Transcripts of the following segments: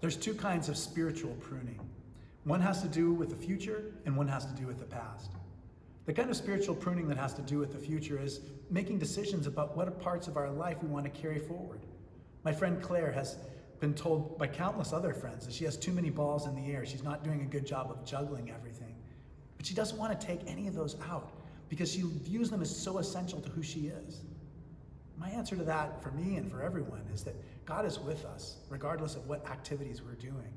There's two kinds of spiritual pruning. One has to do with the future and one has to do with the past. The kind of spiritual pruning that has to do with the future is making decisions about what parts of our life we want to carry forward. My friend Claire has been told by countless other friends that she has too many balls in the air. She's not doing a good job of juggling everything. But she doesn't want to take any of those out because she views them as so essential to who she is. My answer to that for me and for everyone is that God is with us regardless of what activities we're doing.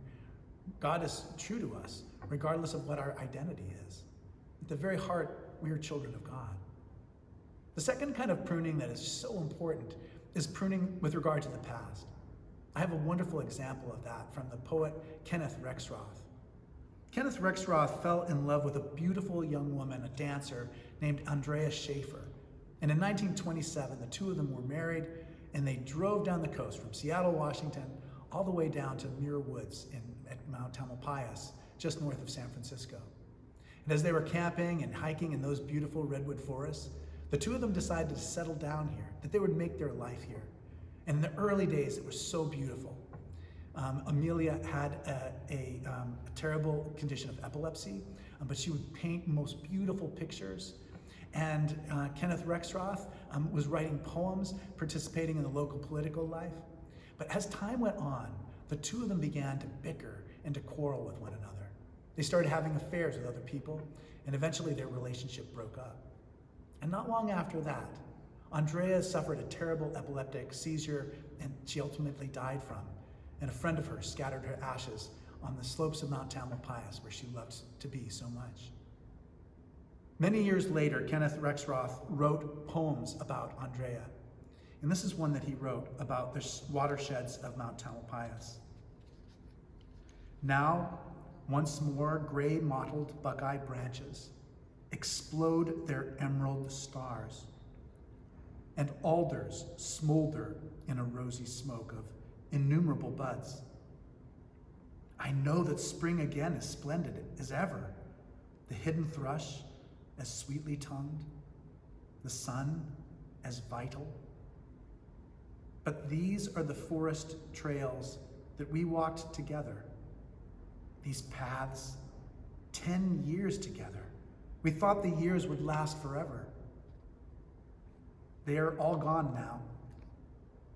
God is true to us regardless of what our identity is. At the very heart, we are children of God. The second kind of pruning that is so important is pruning with regard to the past. I have a wonderful example of that from the poet Kenneth Rexroth. Kenneth Rexroth fell in love with a beautiful young woman, a dancer named Andrea Schaefer. And in 1927, the two of them were married and they drove down the coast from Seattle, Washington, all the way down to Muir Woods at Mount Tamalpais, just north of San Francisco. And as they were camping and hiking in those beautiful redwood forests, the two of them decided to settle down here, that they would make their life here. And in the early days, it was so beautiful. Amelia had a terrible condition of epilepsy, but she would paint most beautiful pictures. And Kenneth Rexroth was writing poems, participating in the local political life. But as time went on, the two of them began to bicker and to quarrel with one another. They started having affairs with other people, and eventually their relationship broke up. And not long after that, Andrea suffered a terrible epileptic seizure, and she ultimately died from. And a friend of hers scattered her ashes on the slopes of Mount Tamalpais, where she loved to be so much. Many years later, Kenneth Rexroth wrote poems about Andrea. And this is one that he wrote about the watersheds of Mount Tamalpais. Now, once more, gray mottled buckeye branches explode their emerald stars, and alders smolder in a rosy smoke of innumerable buds. I know that spring again is splendid as ever, the hidden thrush as sweetly tongued, the sun as vital. But these are the forest trails that we walked together, these paths, 10 years together. We thought the years would last forever. They are all gone now.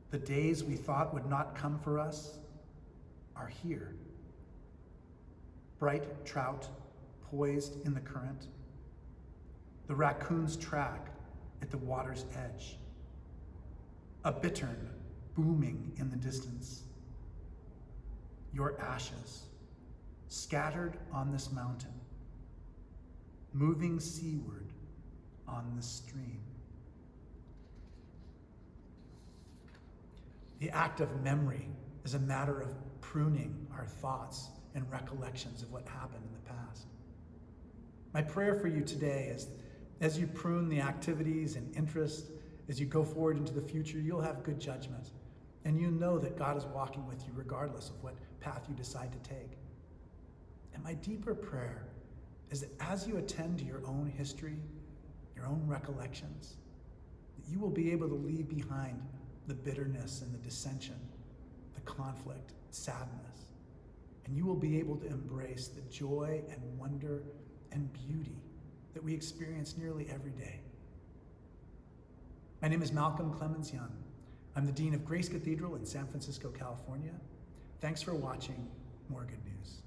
The days we thought would not come for us are here. Bright trout poised in the current. The raccoon's track at the water's edge. A bittern booming in the distance. Your ashes scattered on this mountain, moving seaward on the stream. The act of memory is a matter of pruning our thoughts and recollections of what happened in the past. My prayer for you today is, as you prune the activities and interests, as you go forward into the future, you'll have good judgment. And you know that God is walking with you regardless of what path you decide to take. And my deeper prayer is that as you attend to your own history, your own recollections, that you will be able to leave behind the bitterness and the dissension, the conflict, sadness, and you will be able to embrace the joy and wonder and beauty that we experience nearly every day. My name is Malcolm Clemens Young. I'm the Dean of Grace Cathedral in San Francisco, California. Thanks for watching More Good News.